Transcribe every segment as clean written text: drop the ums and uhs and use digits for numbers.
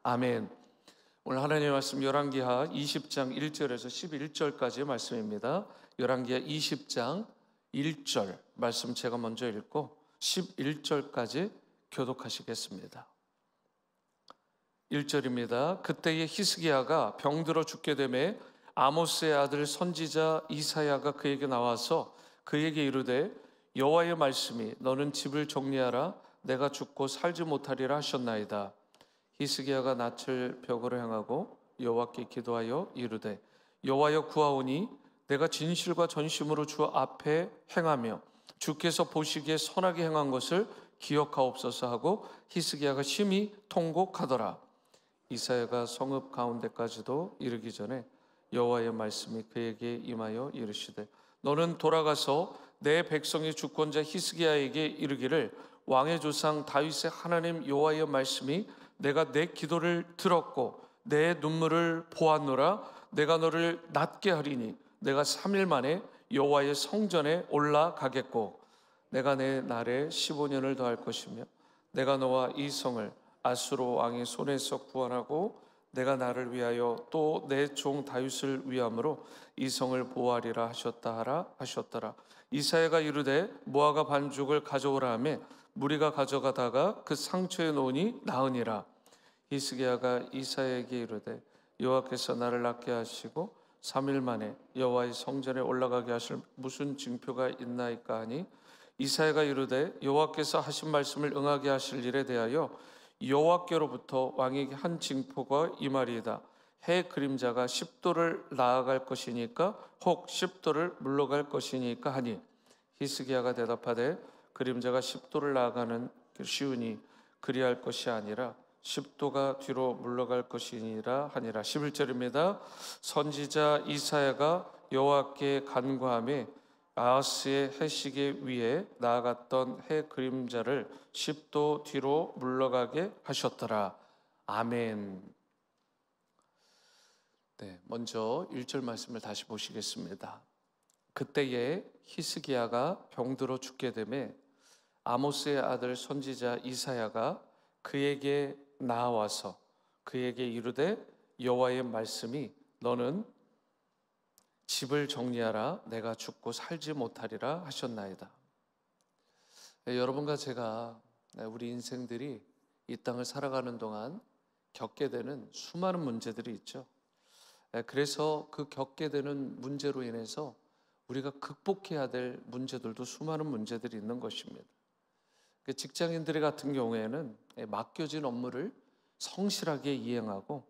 아멘. 오늘 하나님의 말씀 열왕기하 20장 1절에서 11절까지의 말씀입니다. 열왕기하 20장 1절 말씀 제가 먼저 읽고 11절까지 교독하시겠습니다. 1절입니다. 그때에 히스기야가 병들어 죽게 되매 아모스의 아들 선지자 이사야가 그에게 나와서 그에게 이르되 여호와의 말씀이 너는 집을 정리하라 내가 죽고 살지 못하리라 하셨나이다. 히스기야가 낯을 벽으로 향하고 여호와께 기도하여 이르되 여호와여 구하오니 내가 진실과 전심으로 주 앞에 행하며 주께서 보시기에 선하게 행한 것을 기억하옵소서 하고 히스기야가 심히 통곡하더라. 이사야가 성읍 가운데까지도 이르기 전에 여호와의 말씀이 그에게 임하여 이르시되 너는 돌아가서 내 백성의 주권자 히스기야에게 이르기를 왕의 조상 다윗의 하나님 여호와의 말씀이 내가 내 기도를 들었고 내 눈물을 보았노라. 내가 너를 낫게 하리니 내가 3일 만에 여호와의 성전에 올라가겠고 내가 내 날에 15년을 더할 것이며 내가 너와 이 성을 아수르 왕의 손에서 구원하고 내가 나를 위하여 또 내 종 다윗을 위함으로 이 성을 보호하리라 하셨다 하라 하셨더라. 이사야가 이르되 무화과 반죽을 가져오라 하매 무리가 가져가다가 그 상처에 놓으니 나으니라. 히스기야가 이사야에게 이르되 여호와께서 나를 낫게 하시고 3일 만에 여호와의 성전에 올라가게 하실 무슨 징표가 있나이까 하니 이사야가 이르되 여호와께서 하신 말씀을 응하게 하실 일에 대하여 여호와께로부터 왕에게 한 징표가 임하리이다. 해 그림자가 10도를 나아갈 것이니까 혹 10도를 물러갈 것이니까 하니 히스기야가 대답하되 그림자가 10도를 나아가는 쉬우니 그리할 것이 아니라 10도가 뒤로 물러갈 것이니라 하니라. 11절입니다. 선지자 이사야가 여호와께 간구하며 아하스의 해시계 위에 나아갔던 해 그림자를 10도 뒤로 물러가게 하셨더라. 아멘. 네, 먼저 1절 말씀을 다시 보시겠습니다. 그때에 히스기야가 병들어 죽게 되매 아모스의 아들 선지자 이사야가 그에게 나와서 그에게 이르되 여호와의 말씀이 너는 집을 정리하라 내가 죽고 살지 못하리라 하셨나이다. 네, 여러분과 제가 우리 인생들이 이 땅을 살아가는 동안 겪게 되는 수많은 문제들이 있죠. 그래서 그 겪게 되는 문제로 인해서 우리가 극복해야 될 문제들도 수많은 문제들이 있는 것입니다. 직장인들 같은 경우에는 맡겨진 업무를 성실하게 이행하고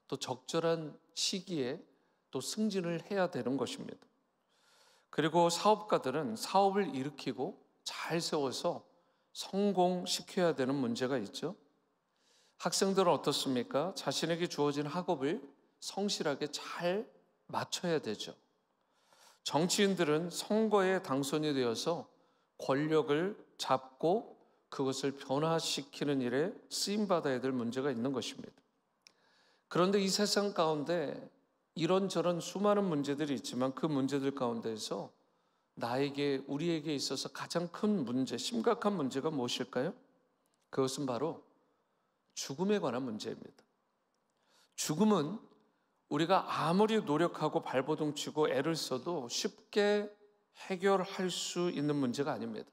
또 적절한 시기에 또 승진을 해야 되는 것입니다. 그리고 사업가들은 사업을 일으키고 잘 세워서 성공시켜야 되는 문제가 있죠. 학생들은 어떻습니까? 자신에게 주어진 학업을 성실하게 잘 마쳐야 되죠. 정치인들은 선거에 당선이 되어서 권력을 잡고 그것을 변화시키는 일에 쓰임받아야 될 문제가 있는 것입니다. 그런데 이 세상 가운데 이런저런 수많은 문제들이 있지만 그 문제들 가운데에서 우리에게 있어서 가장 큰 문제, 심각한 문제가 무엇일까요? 그것은 바로 죽음에 관한 문제입니다. 죽음은 우리가 아무리 노력하고 발버둥치고 애를 써도 쉽게 해결할 수 있는 문제가 아닙니다.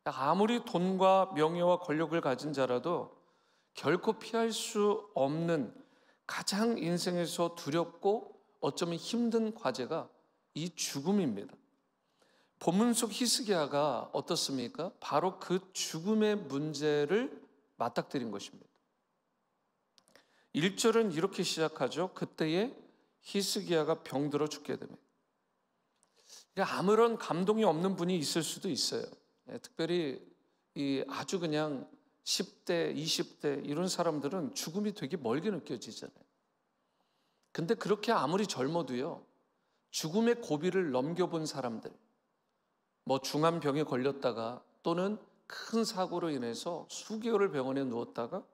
아무리 돈과 명예와 권력을 가진 자라도 결코 피할 수 없는 가장 인생에서 두렵고 어쩌면 힘든 과제가 이 죽음입니다. 본문 속 히스기야가 어떻습니까? 바로 그 죽음의 문제를 맞닥뜨린 것입니다. 1절은 이렇게 시작하죠. 그때에 히스기야가 병들어 죽게 되면. 아무런 감동이 없는 분이 있을 수도 있어요. 특별히 아주 그냥 10대, 20대 이런 사람들은 죽음이 되게 멀게 느껴지잖아요. 근데 그렇게 아무리 젊어도요, 죽음의 고비를 넘겨본 사람들, 중환병에 걸렸다가 또는 큰 사고로 인해서 수개월을 병원에 누웠다가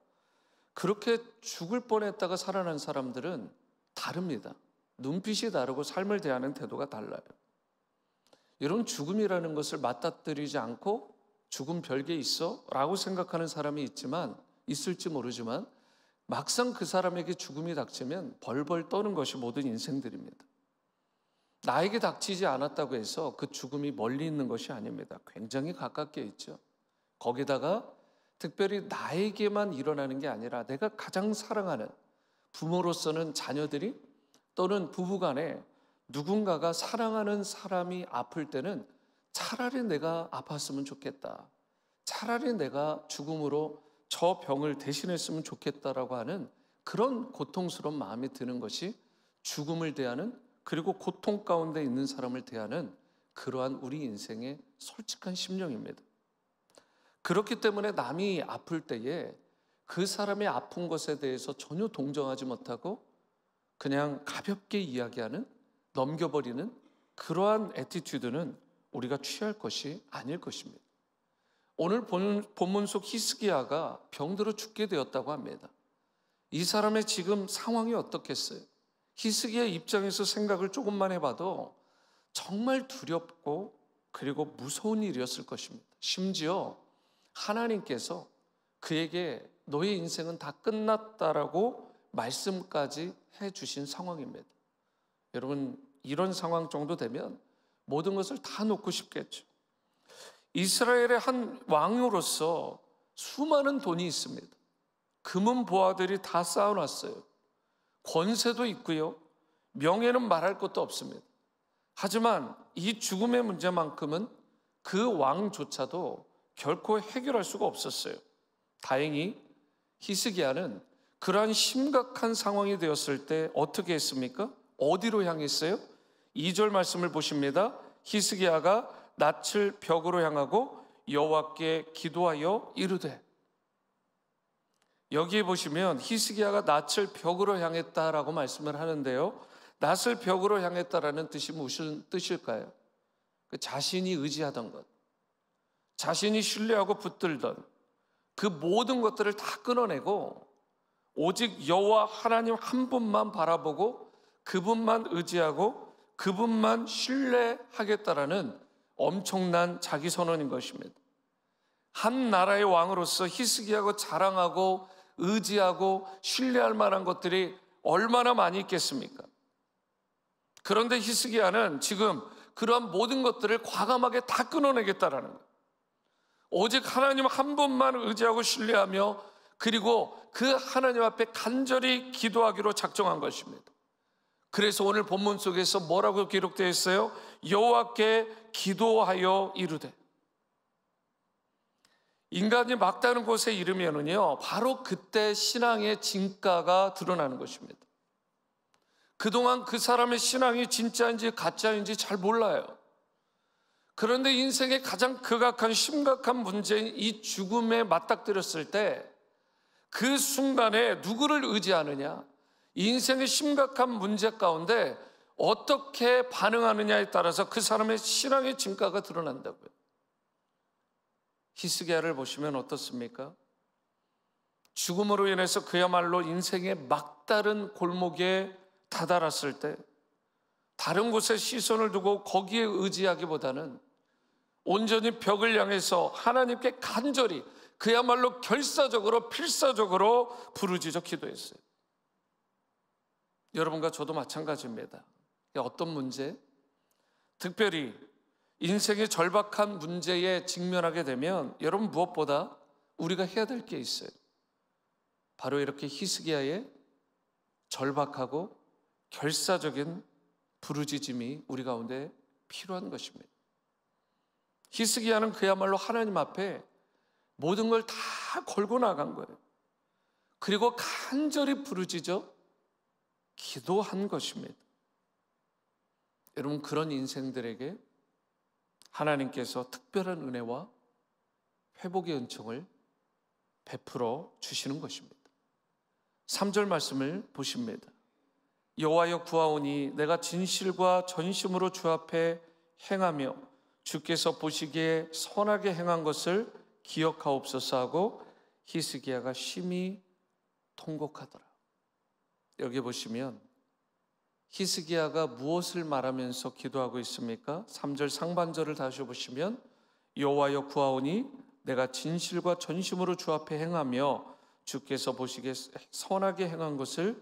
그렇게 죽을 뻔했다가 살아난 사람들은 다릅니다. 눈빛이 다르고 삶을 대하는 태도가 달라요. 이런 죽음이라는 것을 맞닥뜨리지 않고 죽음 별게 있어? 라고 생각하는 사람이 있을지 모르지만 막상 그 사람에게 죽음이 닥치면 벌벌 떠는 것이 모든 인생들입니다. 나에게 닥치지 않았다고 해서 그 죽음이 멀리 있는 것이 아닙니다. 굉장히 가깝게 있죠. 거기다가 특별히 나에게만 일어나는 게 아니라 내가 가장 사랑하는 부모로서는 자녀들이 또는 부부간에 누군가가 사랑하는 사람이 아플 때는 차라리 내가 아팠으면 좋겠다. 차라리 내가 죽음으로 저 병을 대신했으면 좋겠다라고 하는 그런 고통스러운 마음이 드는 것이 죽음을 대하는, 그리고 고통 가운데 있는 사람을 대하는 그러한 우리 인생의 솔직한 심령입니다. 그렇기 때문에 남이 아플 때에 그 사람의 아픈 것에 대해서 전혀 동정하지 못하고 그냥 가볍게 이야기하는, 넘겨버리는 그러한 애티튜드는 우리가 취할 것이 아닐 것입니다. 오늘 본문 속 히스기야가 병들어 죽게 되었다고 합니다. 이 사람의 지금 상황이 어떻겠어요? 히스기야 입장에서 생각을 조금만 해봐도 정말 두렵고 그리고 무서운 일이었을 것입니다. 심지어 하나님께서 그에게 너의 인생은 다 끝났다라고 말씀까지 해주신 상황입니다. 여러분, 이런 상황 정도 되면 모든 것을 다 놓고 싶겠죠. 이스라엘의 한 왕으로서 수많은 돈이 있습니다. 금은 보화들이 다 쌓아놨어요. 권세도 있고요. 명예는 말할 것도 없습니다. 하지만 이 죽음의 문제만큼은 그 왕조차도 결코 해결할 수가 없었어요. 다행히 히스기야는 그러한 심각한 상황이 되었을 때 어떻게 했습니까? 어디로 향했어요? 2절 말씀을 보십니다. 히스기야가 낯을 벽으로 향하고 여호와께 기도하여 이르되. 여기에 보시면 히스기야가 낯을 벽으로 향했다라고 말씀을 하는데요, 낯을 벽으로 향했다라는 뜻이 무슨 뜻일까요? 자신이 의지하던 것, 자신이 신뢰하고 붙들던 그 모든 것들을 다 끊어내고 오직 여호와 하나님 한 분만 바라보고 그분만 의지하고 그분만 신뢰하겠다라는 엄청난 자기 선언인 것입니다. 한 나라의 왕으로서 히스기야가 자랑하고 의지하고 신뢰할 만한 것들이 얼마나 많이 있겠습니까? 그런데 히스기야는 지금 그러한 모든 것들을 과감하게 다 끊어내겠다라는 거예요. 오직 하나님 한 분만 의지하고 신뢰하며 그리고 그 하나님 앞에 간절히 기도하기로 작정한 것입니다. 그래서 오늘 본문 속에서 뭐라고 기록되어 있어요? 여호와께 기도하여 이르되. 인간이 막다른 곳에 이르면은요, 바로 그때 신앙의 진가가 드러나는 것입니다. 그동안 그 사람의 신앙이 진짜인지 가짜인지 잘 몰라요. 그런데 인생의 가장 극악한 심각한 문제인 이 죽음에 맞닥뜨렸을 때 그 순간에 누구를 의지하느냐, 인생의 심각한 문제 가운데 어떻게 반응하느냐에 따라서 그 사람의 신앙의 진가가 드러난다고요. 히스기야를 보시면 어떻습니까? 죽음으로 인해서 그야말로 인생의 막다른 골목에 다다랐을 때 다른 곳에 시선을 두고 거기에 의지하기보다는 온전히 벽을 향해서 하나님께 간절히 그야말로 결사적으로 필사적으로 부르짖어 기도했어요. 여러분과 저도 마찬가지입니다. 어떤 문제? 특별히 인생의 절박한 문제에 직면하게 되면 여러분 무엇보다 우리가 해야 될 게 있어요. 바로 이렇게 히스기야의 절박하고 결사적인 부르짖음이 우리 가운데 필요한 것입니다. 히스기야는 그야말로 하나님 앞에 모든 걸 다 걸고 나간 거예요. 그리고 간절히 부르짖어 기도한 것입니다. 여러분, 그런 인생들에게 하나님께서 특별한 은혜와 회복의 은총을 베풀어 주시는 것입니다. 3절 말씀을 보십니다. 여호와여 구하오니 내가 진실과 전심으로 주 앞에 행하며 주께서 보시기에 선하게 행한 것을 기억하옵소서 하고 히스기야가 심히 통곡하더라. 여기 보시면 히스기야가 무엇을 말하면서 기도하고 있습니까? 3절 상반절을 다시 보시면 여호와여 구하오니 내가 진실과 전심으로 주 앞에 행하며 주께서 보시기에 선하게 행한 것을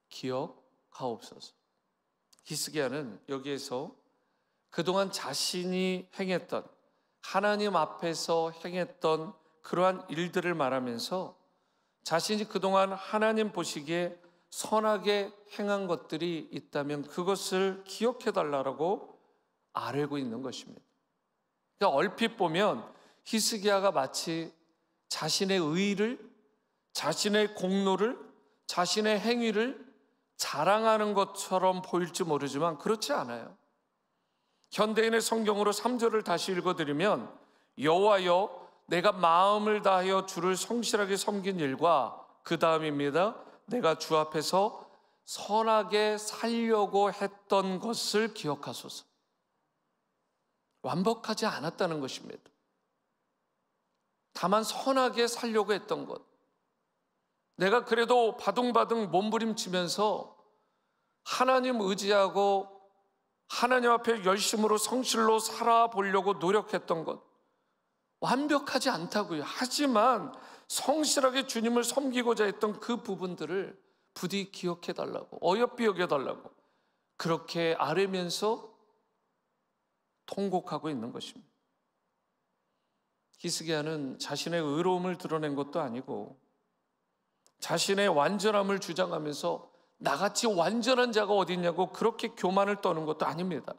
기억하옵소서. 히스기야는 여기에서 그동안 자신이 행했던, 하나님 앞에서 행했던 그러한 일들을 말하면서 자신이 그동안 하나님 보시기에 선하게 행한 것들이 있다면 그것을 기억해 달라고 아뢰고 있는 것입니다. 그러니까 얼핏 보면 히스기야가 마치 자신의 의의를, 자신의 공로를, 자신의 행위를 자랑하는 것처럼 보일지 모르지만 그렇지 않아요. 현대인의 성경으로 3절을 다시 읽어드리면, 여호와여 내가 마음을 다하여 주를 성실하게 섬긴 일과, 그 다음입니다, 내가 주 앞에서 선하게 살려고 했던 것을 기억하소서. 완벽하지 않았다는 것입니다. 다만 선하게 살려고 했던 것, 내가 그래도 바둥바둥 몸부림치면서 하나님 의지하고 하나님 앞에 열심으로 성실로 살아보려고 노력했던 것, 완벽하지 않다고요. 하지만 성실하게 주님을 섬기고자 했던 그 부분들을 부디 기억해 달라고, 어여삐 여겨 달라고 그렇게 아뢰면서 통곡하고 있는 것입니다. 히스기야는 자신의 의로움을 드러낸 것도 아니고 자신의 완전함을 주장하면서 나같이 완전한 자가 어디 있냐고 그렇게 교만을 떠는 것도 아닙니다.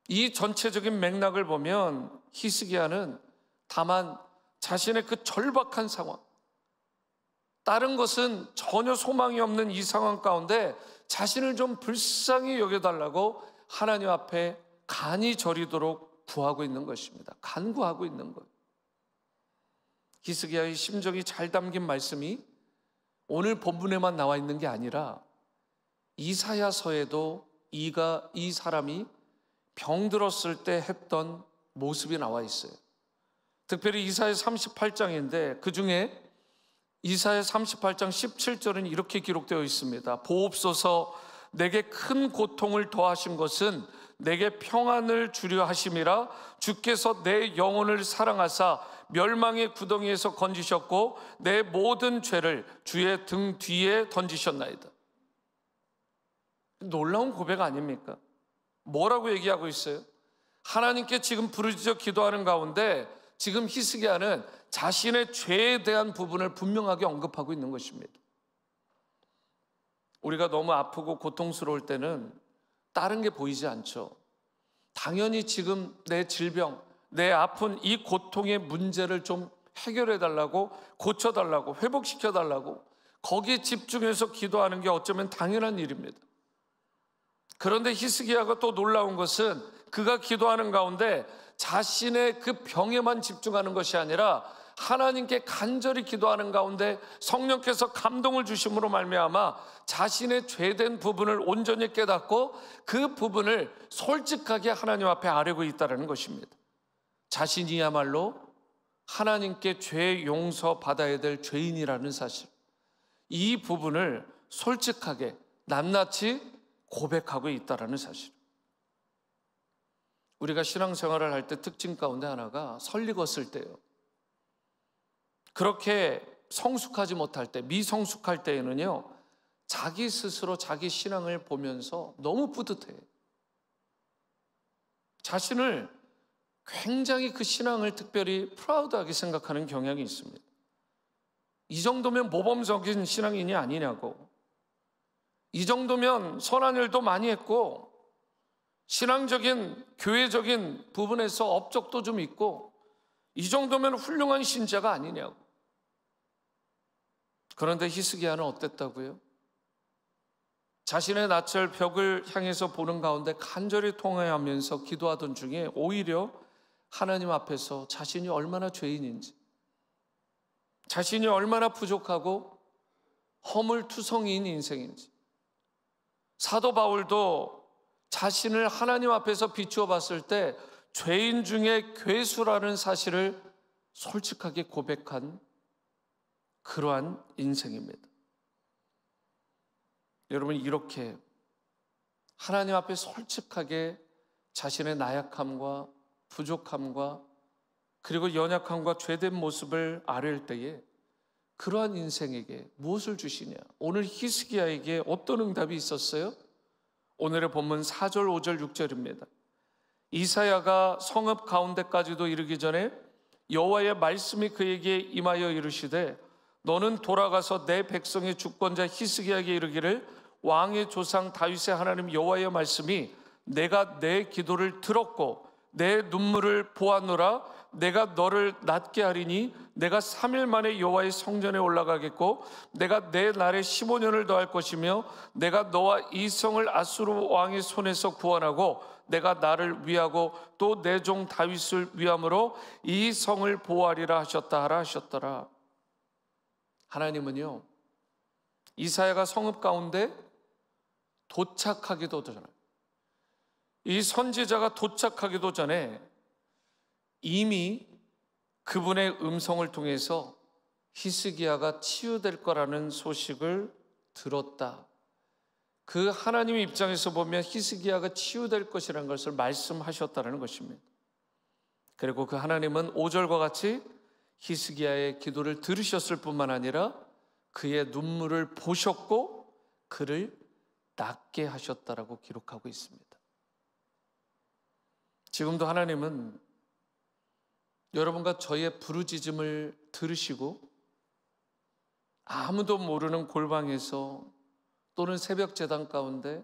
이 전체적인 맥락을 보면 히스기야는 다만 자신의 그 절박한 상황, 다른 것은 전혀 소망이 없는 이 상황 가운데 자신을 좀 불쌍히 여겨달라고 하나님 앞에 간이 저리도록 구하고 있는 것입니다. 간구하고 있는 것. 히스기야의 심정이 잘 담긴 말씀이 오늘 본문에만 나와 있는 게 아니라 이사야서에도 이 사람이 병들었을 때 했던 모습이 나와 있어요. 특별히 이사야 38장인데 그 중에 이사야 38장 17절은 이렇게 기록되어 있습니다. 보옵소서, 내게 큰 고통을 더하신 것은 내게 평안을 주려 하심이라. 주께서 내 영혼을 사랑하사 멸망의 구덩이에서 건지셨고 내 모든 죄를 주의 등 뒤에 던지셨나이다. 놀라운 고백 아닙니까? 뭐라고 얘기하고 있어요? 하나님께 지금 부르짖어 기도하는 가운데 지금 히스기야는 자신의 죄에 대한 부분을 분명하게 언급하고 있는 것입니다. 우리가 너무 아프고 고통스러울 때는 다른 게 보이지 않죠. 당연히 지금 내 질병, 내 아픈 이 고통의 문제를 좀 해결해 달라고, 고쳐 달라고, 회복시켜 달라고 거기에 집중해서 기도하는 게 어쩌면 당연한 일입니다. 그런데 히스기야가 또 놀라운 것은 그가 기도하는 가운데 자신의 그 병에만 집중하는 것이 아니라 하나님께 간절히 기도하는 가운데 성령께서 감동을 주심으로 말미암아 자신의 죄된 부분을 온전히 깨닫고 그 부분을 솔직하게 하나님 앞에 아뢰고 있다는 것입니다. 자신이야말로 하나님께 죄 용서 받아야 될 죄인이라는 사실, 이 부분을 솔직하게 낱낱이 고백하고 있다는 사실. 우리가 신앙생활을 할 때 특징 가운데 하나가 설익었을 때예요. 그렇게 성숙하지 못할 때, 미성숙할 때에는요, 자기 스스로 자기 신앙을 보면서 너무 뿌듯해요. 자신을 굉장히 그 신앙을 특별히 프라우드하게 생각하는 경향이 있습니다. 이 정도면 모범적인 신앙인이 아니냐고, 이 정도면 선한 일도 많이 했고 신앙적인 교회적인 부분에서 업적도 좀 있고 이 정도면 훌륭한 신자가 아니냐고. 그런데 히스기야는 어땠다고요? 자신의 낯을 벽을 향해서 보는 가운데 간절히 통회하면서 기도하던 중에 오히려 하나님 앞에서 자신이 얼마나 죄인인지, 자신이 얼마나 부족하고 허물투성이인 인생인지, 사도 바울도 자신을 하나님 앞에서 비추어 봤을 때 죄인 중에 괴수라는 사실을 솔직하게 고백한 그러한 인생입니다. 여러분, 이렇게 하나님 앞에 솔직하게 자신의 나약함과 부족함과 그리고 연약함과 죄된 모습을 아뢰을 때에 그러한 인생에게 무엇을 주시냐? 오늘 히스기야에게 어떤 응답이 있었어요? 오늘의 본문 4절, 5절, 6절입니다. 이사야가 성읍 가운데까지도 이르기 전에 여호와의 말씀이 그에게 임하여 이르시되 너는 돌아가서 내 백성의 주권자 히스기야에게 이르기를 왕의 조상 다윗의 하나님 여호와의 말씀이 내가 내 기도를 들었고 내 눈물을 보았노라. 내가 너를 낫게 하리니 내가 3일 만에 여호와의 성전에 올라가겠고 내가 내 날에 15년을 더할 것이며 내가 너와 이 성을 아수르 왕의 손에서 구원하고 내가 나를 위하고 또 내 종 다윗을 위함으로 이 성을 보호하리라 하셨다 하라 하셨더라. 하나님은요, 이사야가 성읍 가운데 도착하기도 전에, 이 선지자가 도착하기도 전에 이미 그분의 음성을 통해서 히스기야가 치유될 거라는 소식을 들었다. 그 하나님의 입장에서 보면 히스기야가 치유될 것이라는 것을 말씀하셨다는 것입니다. 그리고 그 하나님은 5절과 같이 히스기야의 기도를 들으셨을 뿐만 아니라 그의 눈물을 보셨고 그를 낫게 하셨다라고 기록하고 있습니다. 지금도 하나님은 여러분과 저의 부르짖음을 들으시고 아무도 모르는 골방에서 또는 새벽 제단 가운데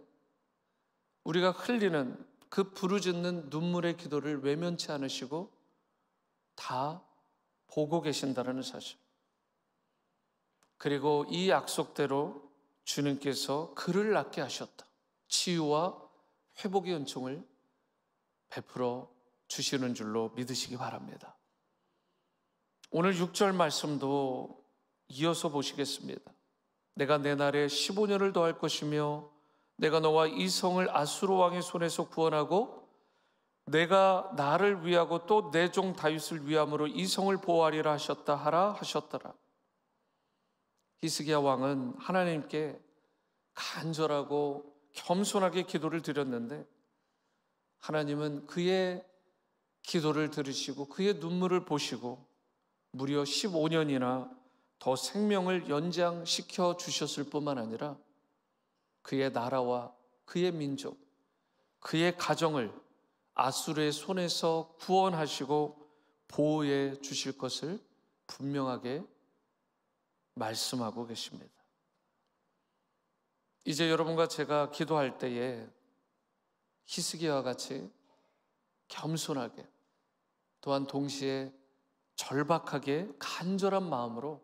우리가 흘리는 그 부르짖는 눈물의 기도를 외면치 않으시고 다 보고 계신다는 사실, 그리고 이 약속대로 주님께서 그를 낫게 하셨다. 치유와 회복의 은총을 베풀어 주시는 줄로 믿으시기 바랍니다. 오늘 6절 말씀도 이어서 보시겠습니다. 내가 내 날에 15년을 더할 것이며 내가 너와 이 성을 아수르 왕의 손에서 구원하고 내가 나를 위하고 또 내 종 다윗을 위함으로 이 성을 보호하리라 하셨다 하라 하셨더라. 히스기야 왕은 하나님께 간절하고 겸손하게 기도를 드렸는데 하나님은 그의 기도를 들으시고 그의 눈물을 보시고 무려 15년이나 더 생명을 연장시켜 주셨을 뿐만 아니라 그의 나라와 그의 민족, 그의 가정을 아수르의 손에서 구원하시고 보호해 주실 것을 분명하게 말씀하고 계십니다. 이제 여러분과 제가 기도할 때에 히스기야와 같이 겸손하게 또한 동시에 절박하게 간절한 마음으로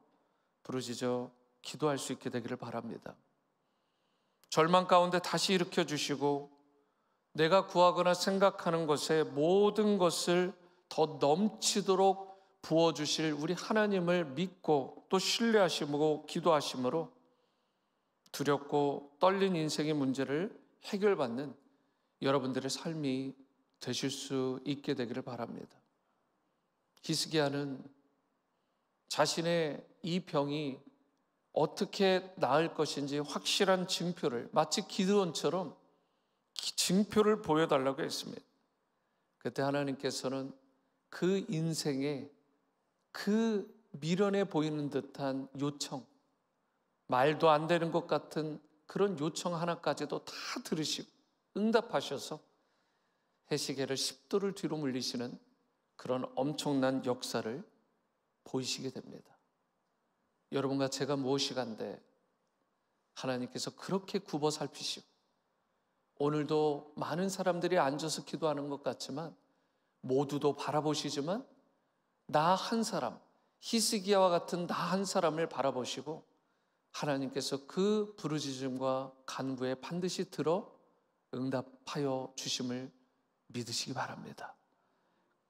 부르짖어 기도할 수 있게 되기를 바랍니다. 절망 가운데 다시 일으켜 주시고 내가 구하거나 생각하는 것에 모든 것을 더 넘치도록 부어주실 우리 하나님을 믿고 또 신뢰하시고 기도하심으로 두렵고 떨린 인생의 문제를 해결받는 여러분들의 삶이 되실 수 있게 되기를 바랍니다. 히스기야는 자신의 이 병이 어떻게 나을 것인지 확실한 증표를, 마치 기드온처럼 증표를 보여달라고 했습니다. 그때 하나님께서는 그 인생에 그 미련해 보이는 듯한 요청, 말도 안 되는 것 같은 그런 요청 하나까지도 다 들으시고 응답하셔서 해시계를 10도를 뒤로 물리시는 그런 엄청난 역사를 보이시게 됩니다. 여러분과 제가 무엇이간데 하나님께서 그렇게 굽어 살피시고 오늘도 많은 사람들이 앉아서 기도하는 것 같지만 모두도 바라보시지만 나 한 사람, 히스기야와 같은 나 한 사람을 바라보시고 하나님께서 그 부르짖음과 간구에 반드시 들어 응답하여 주심을 믿으시기 바랍니다.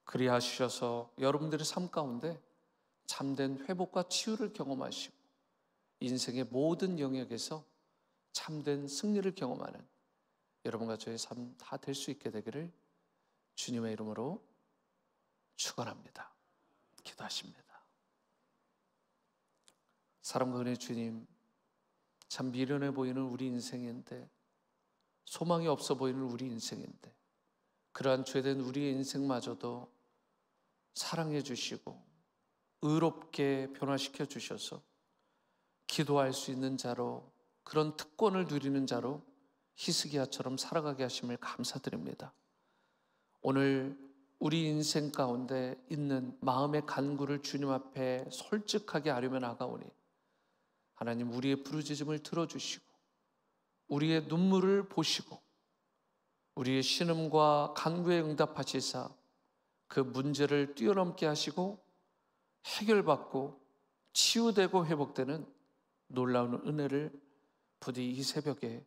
그리하셔서 여러분들의 삶 가운데 참된 회복과 치유를 경험하시고 인생의 모든 영역에서 참된 승리를 경험하는 여러분과 저의 삶 다 될 수 있게 되기를 주님의 이름으로 축원합니다. 기도하십니다. 사랑과 은혜의 주님, 참 미련해 보이는 우리 인생인데, 소망이 없어 보이는 우리 인생인데, 그러한 죄된 우리의 인생마저도 사랑해 주시고 의롭게 변화시켜 주셔서 기도할 수 있는 자로, 그런 특권을 누리는 자로 히스기야처럼 살아가게 하심을 감사드립니다. 오늘 우리 인생 가운데 있는 마음의 간구를 주님 앞에 솔직하게 아뢰며 나가오니 하나님, 우리의 부르짖음을 들어주시고 우리의 눈물을 보시고 우리의 신음과 간구에 응답하시사 그 문제를 뛰어넘게 하시고 해결받고 치유되고 회복되는 놀라운 은혜를 부디 이 새벽에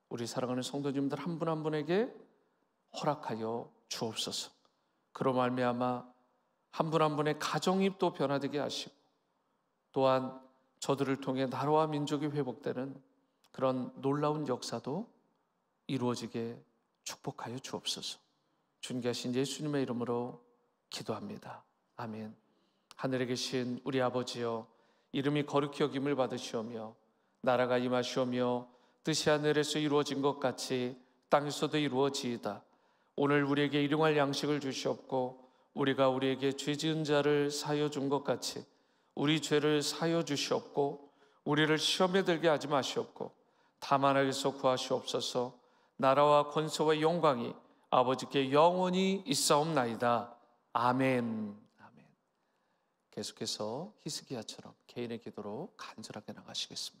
우리 사랑하는 성도님들 한 분 한 분에게 허락하여 주옵소서. 그로 말미암아 한 분 한 분의 가정이 또 변화되게 하시고, 또한 저들을 통해 나라와 민족이 회복되는 그런 놀라운 역사도 이루어지게 축복하여 주옵소서. 존귀하신 예수님의 이름으로 기도합니다. 아멘. 하늘에 계신 우리 아버지여, 이름이 거룩히 여김을 받으시오며 나라가 임하시오며 뜻이 하늘에서 이루어진 것 같이 땅에서도 이루어지이다. 오늘 우리에게 일용할 양식을 주시옵고 우리가 우리에게 죄 지은 자를 사하여 준 것 같이 우리 죄를 사하여 주시옵고 우리를 시험에 들게 하지 마시옵고 다만 악에서 구하시옵소서. 나라와 권세와 영광이 아버지께 영원히 있사옵나이다. 아멘. 아멘. 계속해서 히스기야처럼 개인의 기도로 간절하게 나가시겠습니다.